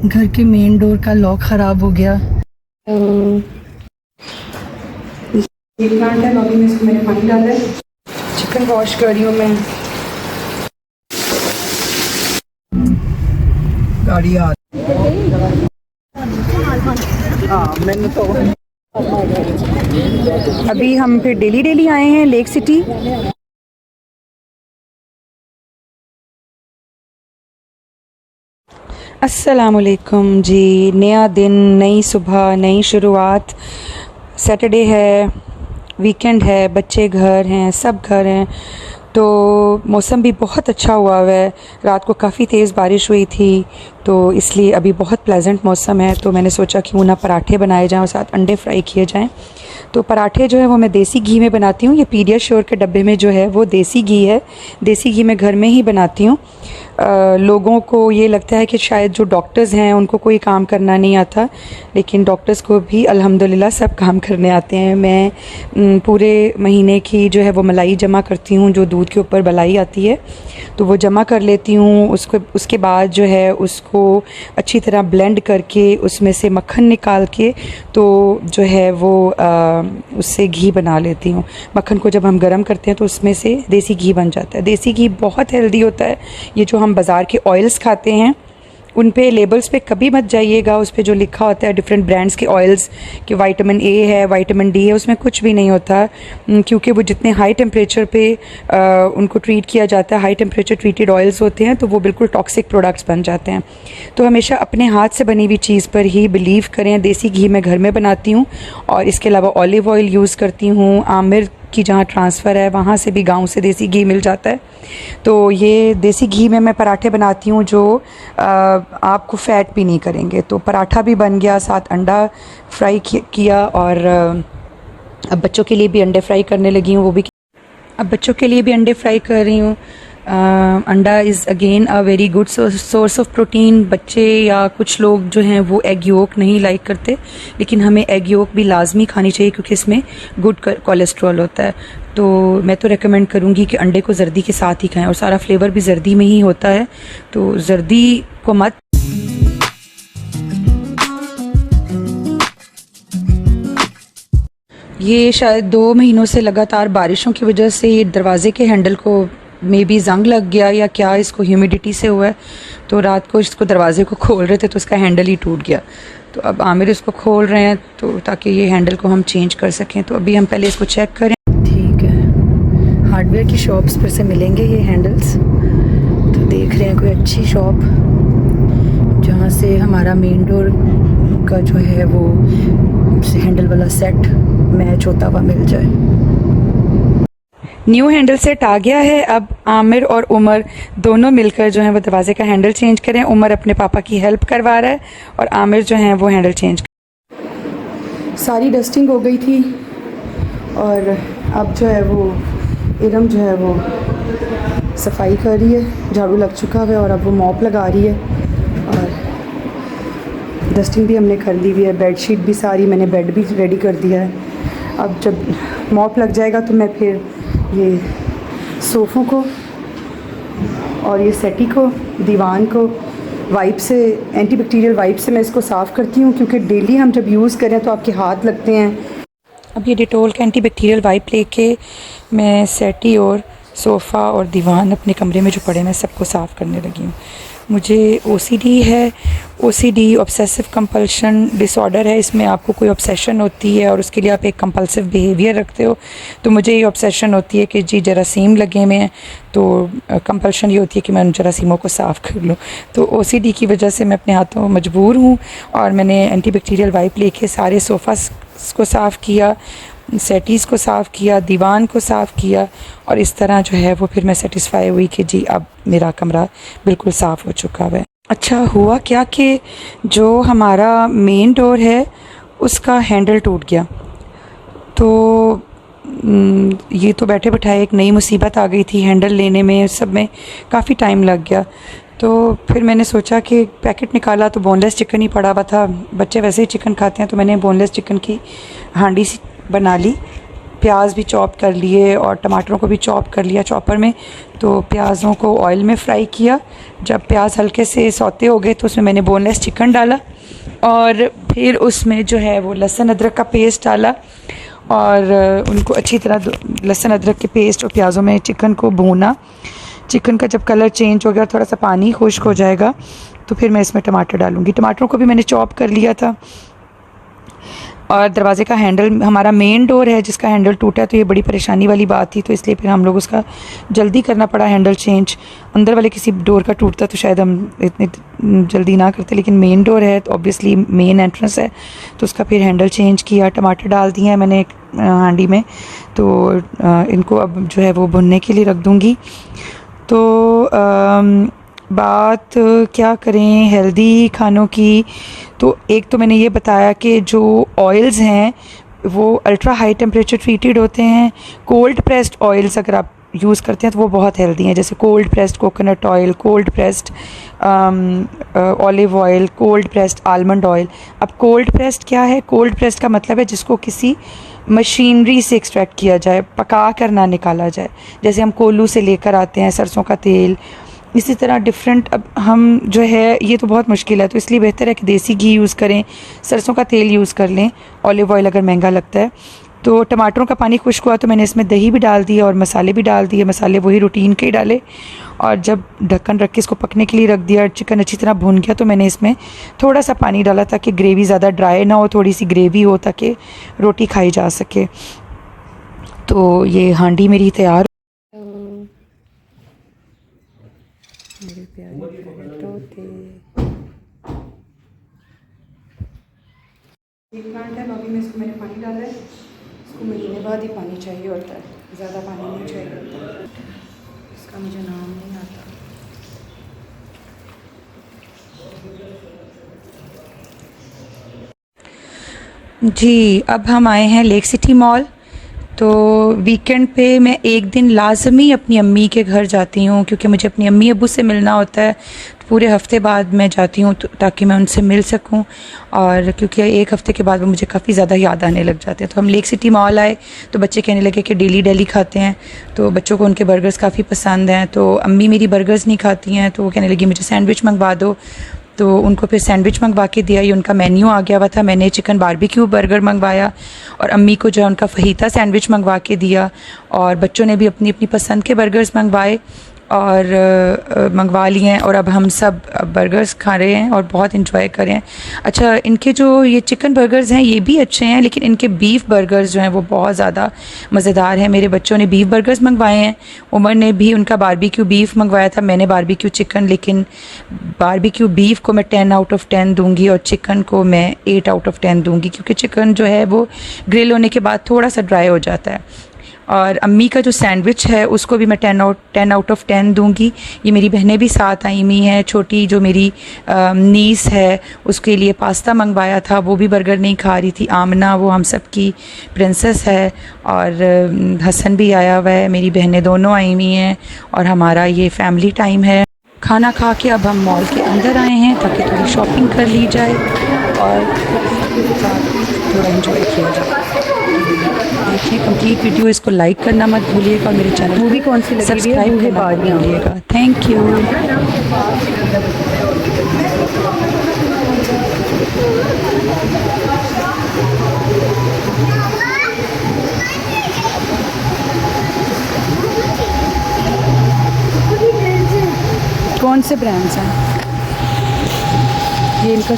घर के main door का लॉक ख़राब हो गया। एक प्लांट है लॉबी में, इसको मैंने पानी डाला है। चिकन वॉश कर रही हूँ मैं। गाड़ी आ मैंने तो अभी हम फिर डेली आए हैं लेक सिटी। अस्सलामुअलैकुम जी। नया दिन, नई सुबह, नई शुरुआत। सैटरडे है, वीकेंड है, बच्चे घर हैं, सब घर हैं, तो मौसम भी बहुत अच्छा हुआ है। रात को काफ़ी तेज़ बारिश हुई थी, तो इसलिए अभी बहुत प्लेजेंट मौसम है। तो मैंने सोचा क्यों ना पराठे बनाए जाएं और साथ अंडे फ्राई किए जाएं। तो पराठे जो है वो मैं देसी घी में बनाती हूँ। ये पीडियाश्योर के डब्बे में जो है वो देसी घी है। देसी घी मैं घर में ही बनाती हूँ। लोगों को ये लगता है कि शायद जो डॉक्टर्स हैं उनको कोई काम करना नहीं आता, लेकिन डॉक्टर्स को भी अल्हम्दुलिल्लाह सब काम करने आते हैं। मैं पूरे महीने की जो है वो मलाई जमा करती हूँ, जो दूध के ऊपर मलाई आती है, तो वो जमा कर लेती हूँ। उसके बाद जो है उसको अच्छी तरह ब्लेंड करके उसमें से मक्खन निकाल के तो जो है वो उससे घी बना लेती हूँ। मक्खन को जब हम गर्म करते हैं तो उसमें से देसी घी बन जाता है। देसी घी बहुत हेल्दी होता है। ये जो हम बाज़ार के ऑयल्स खाते हैं उन पे लेबल्स पे कभी मत जाइएगा, उस पे जो लिखा होता है डिफरेंट ब्रांड्स के ऑयल्स कि विटामिन ए है, विटामिन डी है, उसमें कुछ भी नहीं होता, क्योंकि वो जितने हाई टेम्परेचर पे उनको ट्रीट किया जाता है, हाई टेम्परेचर ट्रीटेड ऑयल्स होते हैं, तो वो बिल्कुल टॉक्सिक प्रोडक्ट्स बन जाते हैं। तो हमेशा अपने हाथ से बनी हुई चीज़ पर ही बिलीव करें। देसी घी मैं घर में बनाती हूँ और इसके अलावा ऑलिव ऑयल यूज़ करती हूँ। आमिर की जहाँ ट्रांसफ़र है वहाँ से भी गांव से देसी घी मिल जाता है। तो ये देसी घी में मैं पराठे बनाती हूँ जो आपको फ़ैट भी नहीं करेंगे। तो पराठा भी बन गया, साथ अंडा फ्राई किया, और अब बच्चों के लिए भी अंडे फ्राई करने लगी हूँ। अब बच्चों के लिए भी अंडे फ्राई कर रही हूँ। अंडा is again a very good source of protein. बच्चे या कुछ लोग जो हैं वो एग योक नहीं लाइक करते, लेकिन हमें एग योक भी लाजमी खानी चाहिए क्योंकि इसमें गुड कोलेस्ट्रॉल होता है। तो मैं तो रेकमेंड करूँगी कि अंडे को जर्दी के साथ ही खाएं, और सारा फ्लेवर भी जर्दी में ही होता है, तो जर्दी को मत। ये शायद 2 महीनों से लगातार बारिशों की वजह से ये दरवाजे के हैंडल को मे बी जंग लग गया या क्या, इसको ह्यूमिडिटी से हुआ है। तो रात को इसको दरवाजे को खोल रहे थे तो इसका हैंडल ही टूट गया। तो अब आमिर इसको खोल रहे हैं तो ताकि ये हैंडल को हम चेंज कर सकें। तो अभी हम पहले इसको चेक करें। ठीक है, हार्डवेयर की शॉप्स पर से मिलेंगे ये हैंडल्स। तो देख रहे हैं कोई अच्छी शॉप जहाँ से हमारा मेन डोर का जो है वो हैंडल वाला सेट मैच होता हुआ मिल जाए। न्यू हैंडल सेट आ गया है। अब आमिर और उमर दोनों मिलकर जो है वो दरवाजे का हैंडल चेंज करें। उमर अपने पापा की हेल्प करवा रहा है और आमिर जो है वो हैंडल चेंज। सारी डस्टिंग हो गई थी और अब जो है वो इरम जो है वो सफाई कर रही है, झाड़ू लग चुका है और अब वो मॉप लगा रही है, और डस्टिंग भी हमने कर ली हुई है। बेडशीट भी सारी, मैंने बेड भी रेडी कर दिया है। अब जब मॉप लग जाएगा तो मैं फिर ये सोफ़ों को और ये सेटी को, दीवान को वाइप से, एंटीबैक्टीरियल वाइप से मैं इसको साफ़ करती हूँ, क्योंकि डेली हम जब यूज़ करें तो आपके हाथ लगते हैं। अब ये डिटोल का एंटीबैक्टीरियल वाइप लेके मैं सेटी और सोफ़ा और दीवान अपने कमरे में जो पड़े मैं सबको साफ़ करने लगी हूँ। मुझे OCD है। OCD ऑब्सेसिव कंपल्शन डिसऑर्डर है। इसमें आपको कोई ऑब्सेशन होती है और उसके लिए आप एक कंपल्सिव बिहेवियर रखते हो। तो मुझे ये ऑब्सेशन होती है कि जी जरासीम लगे हुए हैं, तो कंपल्शन ये होती है कि मैं उन जरासीमों को साफ़ कर लूँ। तो OCD की वजह से मैं अपने हाथों मजबूर हूँ, और मैंने एंटीबैक्टीरियल वाइप लेके सारे सोफ़ा को साफ़ किया, सेटीज़ को साफ़ किया, दीवान को साफ़ किया, और इस तरह जो है वो फिर मैं सेटिस्फाई हुई कि जी अब मेरा कमरा बिल्कुल साफ़ हो चुका है। अच्छा हुआ क्या कि जो हमारा मेन डोर है उसका हैंडल टूट गया। तो ये तो बैठे बैठाए एक नई मुसीबत आ गई थी। हैंडल लेने में सब में काफ़ी टाइम लग गया। तो फिर मैंने सोचा कि पैकेट निकाला तो बोनलेस चिकन ही पड़ा हुआ था। बच्चे वैसे ही चिकन खाते हैं, तो मैंने बोनलेस चिकन की हांडी बना ली प्याज भी चॉप कर लिए और टमाटरों को भी चॉप कर लिया चॉपर में। तो प्याज़ों को ऑयल में फ्राई किया। जब प्याज हल्के से सौते हो गए तो उसमें मैंने बोनलेस चिकन डाला और फिर उसमें जो है वो लहसुन अदरक का पेस्ट डाला और उनको अच्छी तरह लहसुन अदरक के पेस्ट और प्याज़ों में चिकन को भूना। चिकन का जब कलर चेंज हो गया, थोड़ा सा पानी खुश्क हो जाएगा, तो फिर मैं इसमें टमाटर डालूँगी। टमाटरों को भी मैंने चॉप कर लिया था। और दरवाज़े का हैंडल, हमारा मेन डोर है जिसका हैंडल टूटा, तो ये बड़ी परेशानी वाली बात थी, तो इसलिए फिर हम लोग उसका जल्दी करना पड़ा हैंडल चेंज। अंदर वाले किसी डोर का टूटता तो शायद हम इतनी जल्दी ना करते, लेकिन मेन डोर है तो ऑब्वियसली मेन एंट्रेंस है, तो उसका फिर हैंडल चेंज किया। टमाटर डाल दिए हैं मैंने एक हांडी में, तो इनको अब जो है वो भुनने के लिए रख दूँगी। तो बात क्या करें हेल्दी खानों की, तो एक तो मैंने ये बताया कि जो ऑयल्स हैं वो अल्ट्रा हाई टेम्परेचर ट्रीटेड होते हैं। कोल्ड प्रेस्ड ऑयल्स अगर आप यूज़ करते हैं तो वो बहुत हेल्दी हैं, जैसे cold pressed coconut oil, cold pressed olive oil, cold pressed almond oil. अब कोल्ड प्रेस्ड क्या है? कोल्ड प्रेस्ड का मतलब है जिसको किसी मशीनरी से एक्सट्रैक्ट किया जाए, पका कर ना निकाला जाए। जैसे हम कोल्लू से लेकर आते हैं सरसों का तेल, इसी तरह डिफरेंट। अब हम जो है ये तो बहुत मुश्किल है, तो इसलिए बेहतर है कि देसी घी यूज़ करें, सरसों का तेल यूज़ कर लें, ऑलिव ऑयल अगर महंगा लगता है। तो टमाटरों का पानी खुश्क हुआ तो मैंने इसमें दही भी डाल दिया और मसाले भी डाल दिए। मसाले वही रूटीन के ही डाले और जब ढक्कन रख के इसको पकने के लिए रख दिया, चिकन अच्छी तरह भुन गया, तो मैंने इसमें थोड़ा सा पानी डाला ताकि ग्रेवी ज़्यादा ड्राई ना हो, थोड़ी सी ग्रेवी हो ताकि रोटी खाई जा सके। तो ये हांडी मेरी तैयार। मेरे प्यारे तोते, एक प्लांट है अभी में, इसको मैंने पानी डाला है। इसको महीने बाद ही पानी चाहिए होता है, ज़्यादा पानी नहीं चाहिए होता। इसका मुझे नाम नहीं आता। जी, अब हम आए हैं लेक सिटी मॉल। तो वीकेंड पे मैं एक दिन लाजमी अपनी अम्मी के घर जाती हूँ, क्योंकि मुझे अपनी अम्मी अब्बू से मिलना होता है। तो पूरे हफ्ते बाद मैं जाती हूँ ताकि मैं उनसे मिल सकूँ, और क्योंकि एक हफ़्ते के बाद वो मुझे काफ़ी ज़्यादा याद आने लग जाते हैं। तो हम लेक सिटी मॉल आए तो बच्चे कहने लगे कि डेली डेली खाते हैं, तो बच्चों को उनके बर्गर्स काफ़ी पसंद हैं। तो अम्मी मेरी बर्गर्स नहीं खाती हैं, तो वो कहने लगी मुझे सैंडविच मंगवा दो। तो उनको फिर सैंडविच मंगवा के दिया। ये उनका मेन्यू आ गया हुआ था। मैंने चिकन बारबेक्यू बर्गर मंगवाया और अम्मी को जो है उनका फहीता सैंडविच मंगवा के दिया, और बच्चों ने भी अपनी अपनी पसंद के बर्गर्स मंगवाए और मंगवा लिए हैं, और अब हम सब बर्गर्स खा रहे हैं और बहुत इंजॉय कर रहे हैं। अच्छा, इनके जो ये चिकन बर्गर्स हैं ये भी अच्छे हैं, लेकिन इनके बीफ बर्गर्स जो हैं वो बहुत ज़्यादा मज़ेदार हैं। मेरे बच्चों ने बीफ बर्गर्स मंगवाए हैं, उमर ने भी उनका बारबेक्यू बीफ मंगवाया था, मैंने बारबेक्यू चिकन। लेकिन बारबेक्यू बीफ को मैं 10 आउट ऑफ 10 दूँगी और चिकन को मैं 8 आउट ऑफ 10 दूँगी, क्योंकि चिकन जो है वो ग्रिल होने के बाद थोड़ा सा ड्राई हो जाता है। और अम्मी का जो सैंडविच है उसको भी मैं 10 आउट ऑफ 10 दूँगी। ये मेरी बहनें भी साथ आई हुई हैं। छोटी जो मेरी नीस है उसके लिए पास्ता मंगवाया था, वो भी बर्गर नहीं खा रही थी। आमना वो हम सब की प्रिंसेस है, और हसन भी आया हुआ है, मेरी बहनें दोनों आई हुई हैं, और हमारा ये फैमिली टाइम है। खाना खा के अब हम मॉल के अंदर आए हैं ताकि थोड़ी शॉपिंग कर ली जाए और थोड़ा एंजॉय किया जाए। देखिए कंप्लीट वीडियो, इसको लाइक करना मत भूलिएगा और मेरे चैनल मूवी कौन सी लगी सब्सक्राइब करना मत भूलिएगा। Thank you. कौन से ब्रांड्स हैं ये? इनका